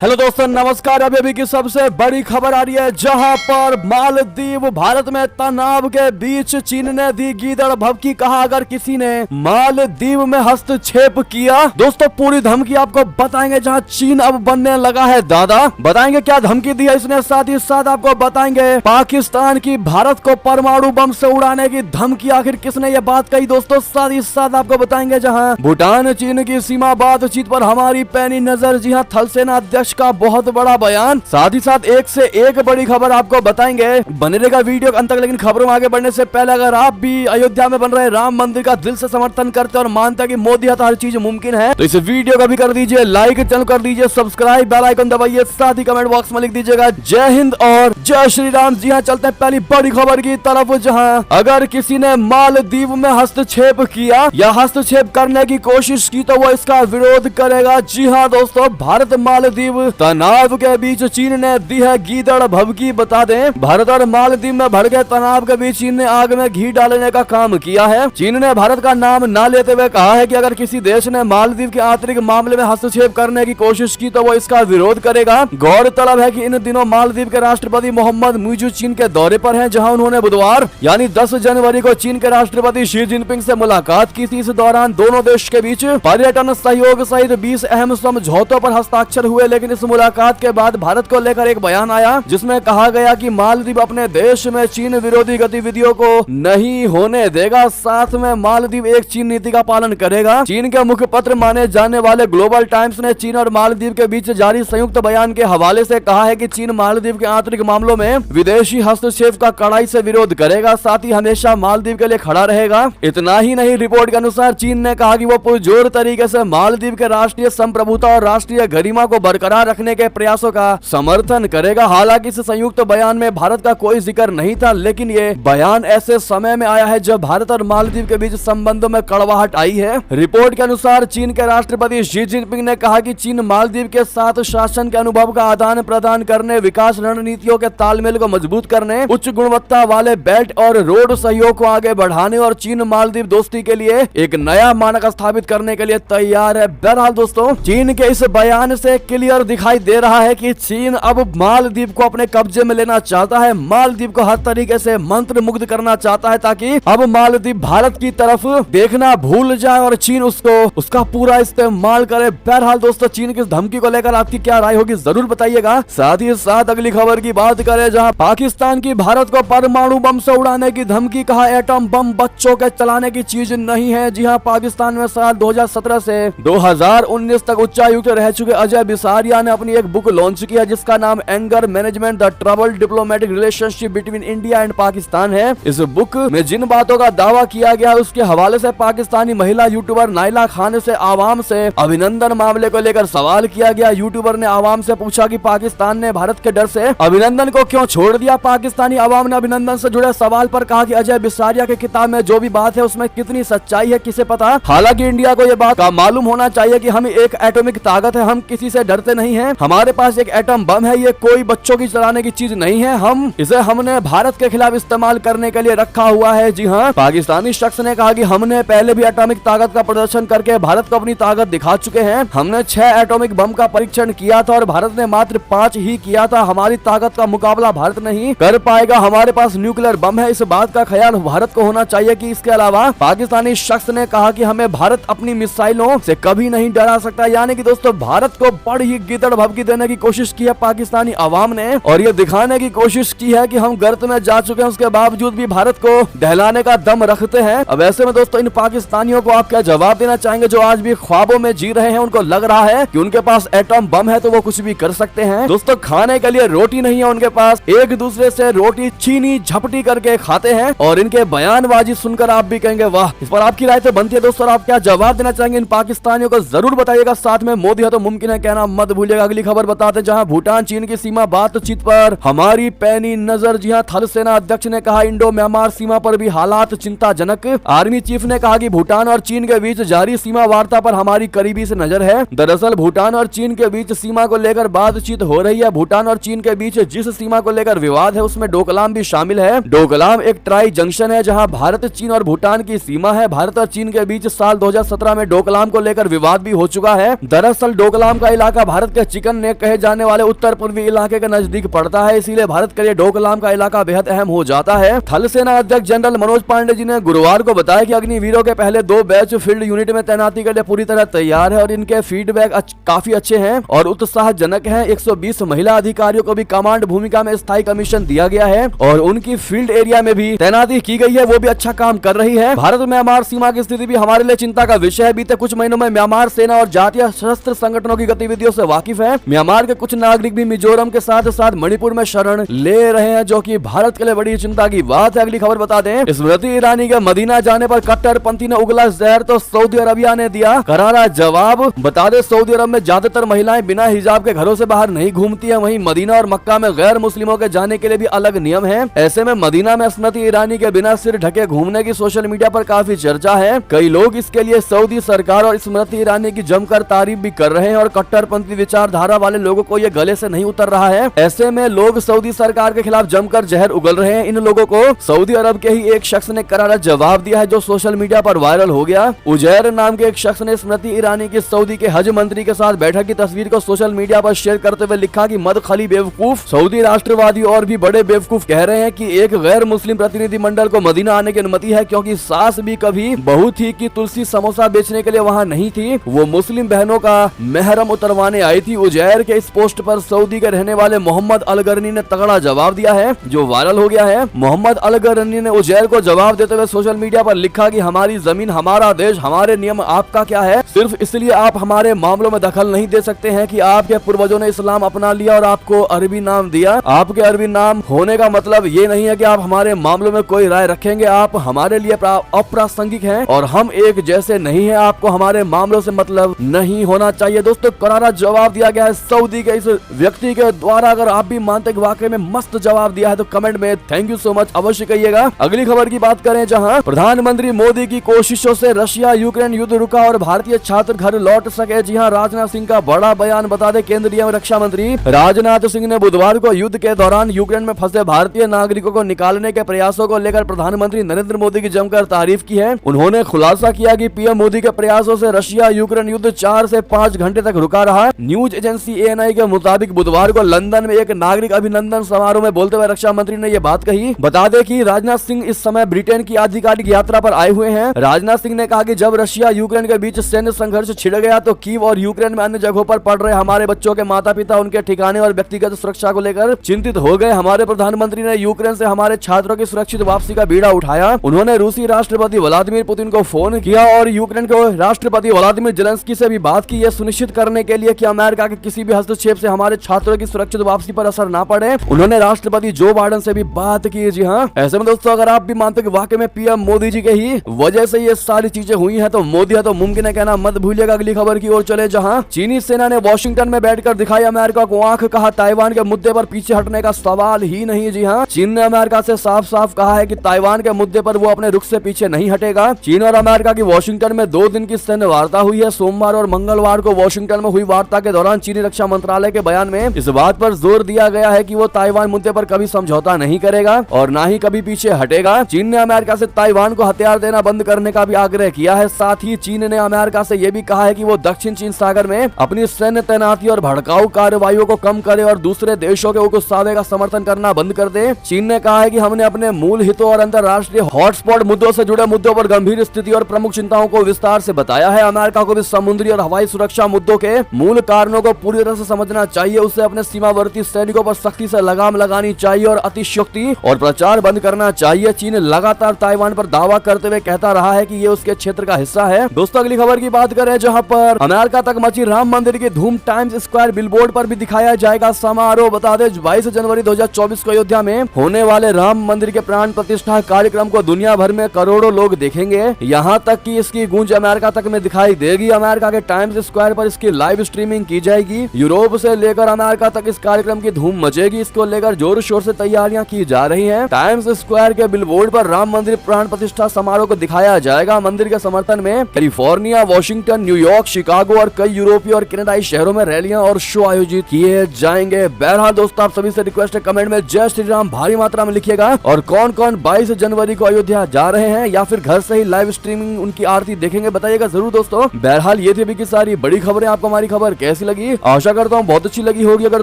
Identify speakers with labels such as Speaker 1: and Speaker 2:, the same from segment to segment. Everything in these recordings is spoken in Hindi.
Speaker 1: हेलो दोस्तों नमस्कार। अभी की सबसे बड़ी खबर आ रही है जहां पर मालदीव भारत में तनाव के बीच चीन ने दी गीदड़ भभकी। कहा अगर किसी ने मालदीव में हस्तक्षेप किया, दोस्तों पूरी धमकी आपको बताएंगे। जहां चीन अब बनने लगा है दादा, बताएंगे क्या धमकी दी है इसने। साथ ही साथ आपको बताएंगे पाकिस्तान की भारत को परमाणु बम से उड़ाने की धमकी, आखिर किसने ये बात कही दोस्तों। साथ ही साथ आपको बताएंगे जहाँ भूटान चीन की सीमा बातचीत पर हमारी पैनी नजर। जी हाँ, थल सेना अध्यक्ष का बहुत बड़ा बयान। साथ ही साथ एक से एक बड़ी खबर आपको बताएंगे। बने रहेगा वीडियो के अंत तक। लेकिन खबरों में आगे बढ़ने से पहले अगर आप भी अयोध्या में बन रहे राम मंदिर का दिल से समर्थन करते और मानते हैं कि मोदी है तो हर चीज मुमकिन है, तो इस वीडियो को भी कर दीजिए लाइक, चैनल कर दीजिए सब्सक्राइब, बेल आइकन दबाइए। साथ ही कमेंट बॉक्स में लिख दीजिएगा जय हिंद और जय श्री राम। जी हाँ, चलते हैं पहली बड़ी खबर की तरफ। जहां अगर किसी ने मालदीव में हस्तक्षेप किया या हस्तक्षेप करने की कोशिश की तो वो इसका विरोध करेगा। जी हाँ दोस्तों, भारत मालदीव तनाव के बीच चीन ने दी है गीदड़ भभकी। बता दें, भारत और मालदीव में भड़के तनाव के बीच चीन ने आग में घी डालने का काम किया है। चीन ने भारत का नाम न लेते हुए कहा है कि अगर किसी देश ने मालदीव के आंतरिक मामले में हस्तक्षेप करने की कोशिश की तो वो इसका विरोध करेगा। गौरतलब है कि इन दिनों मालदीव के राष्ट्रपति मोहम्मद मुइज़ चीन के दौरे पर हैं, जहां उन्होंने बुधवार यानी 10 जनवरी को चीन के राष्ट्रपति शी जिनपिंग से मुलाकात की थी। इस दौरान दोनों देश के बीच पर्यटन सहयोग सहित 20 अहम समझौतों पर हस्ताक्षर हुए। लेकिन इस मुलाकात के बाद भारत को लेकर एक बयान आया जिसमें कहा गया कि मालदीव अपने देश में चीन विरोधी गतिविधियों को नहीं होने देगा। साथ में मालदीव एक चीन नीति का पालन करेगा। चीन के मुखपत्र माने जाने वाले ग्लोबल टाइम्स ने चीन और मालदीव के बीच जारी संयुक्त बयान के हवाले से कहा है कि चीन मालदीव के आंतरिक मामलों में विदेशी हस्तक्षेप का कड़ाई से विरोध करेगा। साथ ही हमेशा मालदीव के लिए खड़ा रहेगा। इतना ही नहीं, रिपोर्ट के अनुसार चीन ने कहा कि वो पुरजोर तरीके से मालदीव के राष्ट्रीय संप्रभुता और राष्ट्रीय गरिमा को बरकरार रखने के प्रयासों का समर्थन करेगा। हालांकि इस संयुक्त बयान में भारत का कोई जिक्र नहीं था, लेकिन ये बयान ऐसे समय में आया है जब भारत और मालदीव के बीच संबंधों में कड़वाहट आई है। रिपोर्ट के अनुसार चीन के राष्ट्रपति शी जिनपिंग ने कहा कि चीन मालदीव के साथ शासन के अनुभव का आदान प्रदान करने, विकास रणनीतियों के तालमेल को मजबूत करने, उच्च गुणवत्ता वाले बेल्ट और रोड सहयोग को आगे बढ़ाने और चीन मालदीव दोस्ती के लिए एक नया मानक स्थापित करने के लिए तैयार है। बहरहाल दोस्तों, चीन के इस बयान से क्लियर दिखाई दे रहा है कि चीन अब मालदीव को अपने कब्जे में लेना चाहता है, मालदीव को हर तरीके से मंत्र मुग्ध करना चाहता है ताकि अब मालदीव भारत की तरफ देखना भूल जाए और चीन उसका पूरा इस्तेमाल करे। बहरहाल दोस्तों, चीन की इस धमकी को लेकर आपकी क्या राय होगी जरूर बताइएगा। साथ ही साथ अगली खबर की बात करें जहां पाकिस्तान की भारत को परमाणु बम से उड़ाने की धमकी। कहा एटम बम बच्चों के चलाने की चीज नहीं है। जी हाँ, पाकिस्तान में साल 2017 से 2019 तक उच्चायुक्त रह चुके अजय बिसारिया ने अपनी एक बुक लॉन्च किया जिसका नाम anger management the trouble diplomatic relationship between India and Pakistan है। इस बुक में जिन बातों का दावा किया गया उसके हवाले से पाकिस्तानी महिला यूट्यूबर नाइला खान से आवाम से अभिनंदन मामले को लेकर सवाल किया गया। यूट्यूबर ने आवाम से पूछा कि पाकिस्तान ने भारत के डर से अभिनंदन को क्यों छोड़ दिया। पाकिस्तानी आवाम ने अभिनंदन से जुड़े सवाल पर कहा कि अजय बिसारिया की किताब में जो भी बात है उसमें कितनी सच्चाई है किसे पता। हालांकि इंडिया को यह बात का मालूम होना चाहिए कि हम एक एटॉमिक ताकत है, हम किसी से डरते नहीं है। हमारे पास एक एटम बम है, ये कोई बच्चों की चलाने की चीज नहीं है। हमने भारत के खिलाफ इस्तेमाल करने के लिए रखा हुआ है। जी हाँ, पाकिस्तानी शख्स ने कहा कि हमने पहले भी एटॉमिक ताकत का प्रदर्शन करके भारत को अपनी ताकत दिखा चुके हैं। हमने 6 एटॉमिक बम का परीक्षण किया था और भारत ने मात्र 5 ही किया था। हमारी ताकत का मुकाबला भारत नहीं कर पाएगा। हमारे पास न्यूक्लियर बम है, इस बात का ख्याल भारत को होना चाहिए कि इसके अलावा पाकिस्तानी शख्स ने कहा कि हमें भारत अपनी मिसाइलों से कभी नहीं डरा सकता। यानी कि दोस्तों, भारत को बड़ी गिदड़ भभकी देने की कोशिश की है पाकिस्तानी अवाम ने और ये दिखाने की कोशिश की है कि हम गर्त में जा चुके हैं, उसके बावजूद भी भारत को दहलाने का दम रखते हैं। अब ऐसे में दोस्तों, इन पाकिस्तानियों को आप क्या जवाब देना चाहेंगे जो आज भी ख्वाबों में जी रहे हैं। उनको लग रहा है कि उनके पास एटम बम है तो वो कुछ भी कर सकते हैं। दोस्तों, खाने के लिए रोटी नहीं है उनके पास, एक दूसरे से रोटी छीनी झपटी करके खाते हैं और इनके बयानबाजी सुनकर आप भी कहेंगे वाह। इस पर आपकी राय तो बनती है दोस्तों, आप क्या जवाब देना चाहेंगे इन पाकिस्तानियों को जरूर बताइएगा। साथ में मोदी है तो मुमकिन है कहना मत भूलिएगा। अगली खबर बताते हैं जहां भूटान चीन की सीमा बातचीत पर हमारी पैनी नजर। जी हां, थल सेना अध्यक्ष ने कहा इंडो म्यांमार सीमा पर भी हालात चिंताजनक। आर्मी चीफ ने कहा कि भूटान और चीन के बीच जारी सीमा वार्ता पर हमारी करीबी से नजर है। दरअसल भूटान और चीन के बीच सीमा को लेकर बातचीत हो रही है। भूटान और चीन के बीच जिस सीमा को लेकर विवाद है उसमें डोकलाम भी शामिल है। डोकलाम एक ट्राई जंक्शन है जहां भारत, चीन और भूटान की सीमा है। भारत और चीन के बीच साल 2017 में डोकलाम को लेकर विवाद भी हो चुका है। दरअसल डोकलाम का इलाका भारत भारत के चिकन नेक कहे जाने वाले उत्तर पूर्वी इलाके के नजदीक पड़ता है, इसीलिए भारत के लिए डोकलाम का इलाका बेहद अहम हो जाता है। थल सेना अध्यक्ष जनरल मनोज पांडे जी ने गुरुवार को बताया कि अग्निवीरों के पहले 2 बैच फील्ड यूनिट में तैनाती के लिए पूरी तरह तैयार है और इनके फीडबैक काफी अच्छे हैं और उत्साहजनक हैं। 120 महिला अधिकारियों को भी कमांड भूमिका में स्थायी कमीशन दिया गया है और उनकी फील्ड एरिया में भी तैनाती की गई है, वो भी अच्छा काम कर रही है। भारत म्यांमार सीमा की स्थिति भी हमारे लिए चिंता का विषय है। बीते कुछ महीनों में म्यांमार सेना और जातीय सशस्त्र संगठनों की गतिविधियों से वाकिफ है। म्यांमार के कुछ नागरिक भी मिजोरम के साथ साथ मणिपुर में शरण ले रहे हैं, जो कि भारत के लिए बड़ी चिंता की बात है। अगली खबर बता दें, स्मृति ईरानी के मदीना जाने पर कट्टरपंथी ने उगला जहर तो सऊदी अरबिया ने दिया करारा जवाब। बता दें, सऊदी अरब में ज्यादातर महिलाएं बिना हिजाब के घरों से बाहर नहीं घूमती है, वहीं मदीना और मक्का में गैर मुस्लिमों के जाने के लिए भी अलग नियम है। ऐसे में मदीना में स्मृति ईरानी के बिना सिर ढके घूमने की सोशल मीडिया पर काफी चर्चा है। कई लोग इसके लिए सऊदी सरकार और स्मृति ईरानी की जमकर तारीफ भी कर रहे हैं और कट्टरपंथी विचारधारा वाले लोगों को ये गले से नहीं उतर रहा है। ऐसे में लोग सऊदी सरकार के खिलाफ जमकर जहर उगल रहे हैं। इन लोगों को सऊदी अरब के ही एक शख्स ने करारा जवाब दिया है, जो सोशल मीडिया पर वायरल हो गया। उजैर नाम के एक शख्स ने स्मृति ईरानी की सऊदी के हज मंत्री के साथ बैठक की तस्वीर को सोशल मीडिया पर शेयर करते हुए लिखा कि मदखली बेवकूफ। सऊदी राष्ट्रवादी और भी बड़े बेवकूफ कह रहे हैं कि एक गैर मुस्लिम प्रतिनिधि मंडल को मदीना आने की अनुमति है, क्योंकि सास भी कभी बहू थी कि तुलसी समोसा बेचने के लिए वहाँ नहीं थी, वो मुस्लिम बहनों का महरम उतरवाने आई थी। उजैर के इस पोस्ट पर सऊदी के रहने वाले मोहम्मद अलगरनी ने तगड़ा जवाब दिया है, जो वायरल हो गया है। मोहम्मद अलगरनी ने उजैर को जवाब देते हुए सोशल मीडिया पर लिखा कि हमारी जमीन, हमारा देश, हमारे नियम, आपका क्या है? सिर्फ इसलिए आप हमारे मामलों में दखल नहीं दे सकते हैं कि आपके पूर्वजों ने इस्लाम अपना लिया और आपको अरबी नाम दिया। आपके अरबी नाम होने का मतलब ये नहीं है कि आप हमारे मामलों में कोई राय रखेंगे। आप हमारे लिए अप्रासंगिक हैं और हम एक जैसे नहीं है। आपको हमारे मामलों से मतलब नहीं होना चाहिए। दोस्तों, करारा जवाब दिया गया है सऊदी के इस व्यक्ति के द्वारा। अगर आप भी मानते कि वाकई में मस्त जवाब दिया है तो कमेंट में थैंक यू सो मच अवश्य कहिएगा। अगली खबर की बात करें, जहां प्रधानमंत्री मोदी की कोशिशों से रशिया यूक्रेन युद्ध रुका और भारतीय छात्र घर लौट सके। जी हां, राजनाथ सिंह का बड़ा बयान। बता दें, केंद्रीय रक्षा मंत्री राजनाथ सिंह ने बुधवार को युद्ध के दौरान यूक्रेन में फंसे भारतीय नागरिकों को निकालने के प्रयासों को लेकर प्रधानमंत्री नरेंद्र मोदी की जमकर तारीफ की है। उन्होंने खुलासा किया कि पीएम मोदी के प्रयासों से रशिया यूक्रेन युद्ध 4 से 5 घंटे तक रुका रहा। न्यूज एजेंसी एएनआई के मुताबिक बुधवार को लंदन में एक नागरिक अभिनंदन समारोह में बोलते हुए रक्षा मंत्री ने यह बात कही। बता दें कि राजनाथ सिंह इस समय ब्रिटेन की आधिकारिक यात्रा पर आए हुए हैं। राजनाथ सिंह ने कहा कि जब रशिया यूक्रेन के बीच सैन्य संघर्ष छिड़ गया तो कीव और यूक्रेन में अन्य जगहों पर पढ़ रहे हमारे बच्चों के माता पिता उनके ठिकाने और व्यक्तिगत सुरक्षा को लेकर चिंतित हो गए। हमारे प्रधानमंत्री ने यूक्रेन से हमारे छात्रों की सुरक्षित वापसी का बीड़ा उठाया। उन्होंने रूसी राष्ट्रपति व्लादिमीर पुतिन को फोन किया और यूक्रेन के राष्ट्रपति व्लादिमीर जेलेंस्की से भी बात की, यह सुनिश्चित करने के लिए कि अमेरिका के किसी भी हस्तक्षेप से हमारे छात्रों की सुरक्षित वापसी पर असर ना पड़े। उन्होंने राष्ट्रपति जो बाइडेन से भी बात की। जी हाँ, ऐसे में दोस्तों, अगर आप भी मानते कि वाकई में पीएम मोदी जी के ही वजह से ये सारी चीजें हुई हैं, तो मोदी है तो मुमकिन है कहना मत भूलिएगा। अगली खबर की ओर चले, जहां चीनी सेना ने वॉशिंगटन में बैठकर दिखाई अमेरिका को आंख। कहा ताइवान के मुद्दे पर पीछे हटने का सवाल ही नहीं। जी हाँ, चीन ने अमेरिका से साफ साफ कहा है कि ताइवान के मुद्दे पर वो अपने रुख से पीछे नहीं हटेगा। चीन और अमेरिका की वॉशिंगटन में 2 दिन की सैन्य वार्ता हुई है। सोमवार और मंगलवार को वॉशिंगटन में हुई वार्ता के दौरान चीनी रक्षा मंत्रालय के बयान में इस बात पर जोर दिया गया है कि वो ताइवान मुद्दे पर कभी समझौता नहीं करेगा और ना ही कभी पीछे हटेगा। चीन ने अमेरिका से ताइवान को हथियार देना बंद करने का भी आग्रह किया है। साथ ही चीन ने अमेरिका से यह भी कहा है कि वो दक्षिण चीन सागर में अपनी सैन्य तैनाती और भड़काऊ कार्रवाइयों को कम करे और दूसरे देशों के उकसावे का समर्थन करना बंद कर दे। चीन ने कहा है कि हमने अपने मूल हितों और अंतर्राष्ट्रीय हॉटस्पॉट मुद्दों से जुड़े मुद्दों पर गंभीर स्थिति और प्रमुख चिंताओं को विस्तार से बताया है। अमेरिका को भी समुद्री और हवाई सुरक्षा मुद्दों के मूल कारणों को पूरी तरह से समझना चाहिए। उसे अपने सीमावर्ती सैनिकों पर सख्ती से लगाम लगानी चाहिए और अतिशयोक्ति और प्रचार बंद करना चाहिए। चीन लगातार ताइवान पर दावा करते हुए कहता रहा है कि ये उसके क्षेत्र का हिस्सा है। दोस्तों, अगली खबर की बात करें, जहां पर अमेरिका तक मची राम मंदिर की धूम, टाइम्स स्क्वायर बिलबोर्ड पर भी दिखाया जाएगा समारोह। बता दें, 22 जनवरी 2024 को अयोध्या में होने वाले राम मंदिर के प्राण प्रतिष्ठा कार्यक्रम को दुनिया भर में करोड़ों लोग देखेंगे। यहाँ तक कि इसकी गूंज अमेरिका तक में दिखाई देगी। अमेरिका के टाइम्स स्क्वायर पर इसकी लाइव स्ट्रीमिंग की जाएगी। यूरोप से लेकर अमेरिका तक इस कार्यक्रम की धूम मचेगी। इसको लेकर जोर शोर से तैयारियां की जा रही हैं। टाइम्स स्क्वायर के बिलबोर्ड पर राम मंदिर प्राण प्रतिष्ठा समारोह को दिखाया जाएगा। मंदिर के समर्थन में कैलिफोर्निया, वॉशिंगटन, न्यूयॉर्क, शिकागो और कई यूरोपीय और कनाडाई शहरों में रैलियां और शो आयोजित किए जाएंगे। बहरहाल दोस्तों, आप सभी से रिक्वेस्ट है, कमेंट में जय श्री राम भारी मात्रा में लिखिएगा और कौन कौन 22 जनवरी को अयोध्या जा रहे हैं या फिर घर से ही लाइव स्ट्रीमिंग उनकी आरती देखेंगे, बताइएगा जरूर दोस्तों। बहरहाल ये थी अभी की सारी बड़ी खबरें। आपको हमारी खबर कैसी कैसी लगी, आशा करता हूँ बहुत अच्छी लगी होगी। अगर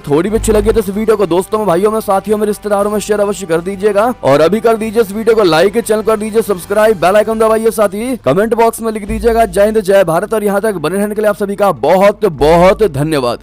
Speaker 1: थोड़ी भी अच्छी लगी तो इस वीडियो को दोस्तों में, भाइयों में, साथियों में, रिश्तेदारों में शेयर अवश्य कर दीजिएगा। और अभी कर दीजिए इस वीडियो को लाइक, चैनल कर दीजिए सब्सक्राइब, बेल आइकन दबाइए, साथ ही कमेंट बॉक्स में लिख दीजिएगा जय हिंद जय भारत। और यहाँ तक बने रहने के लिए आप सभी का बहुत बहुत धन्यवाद।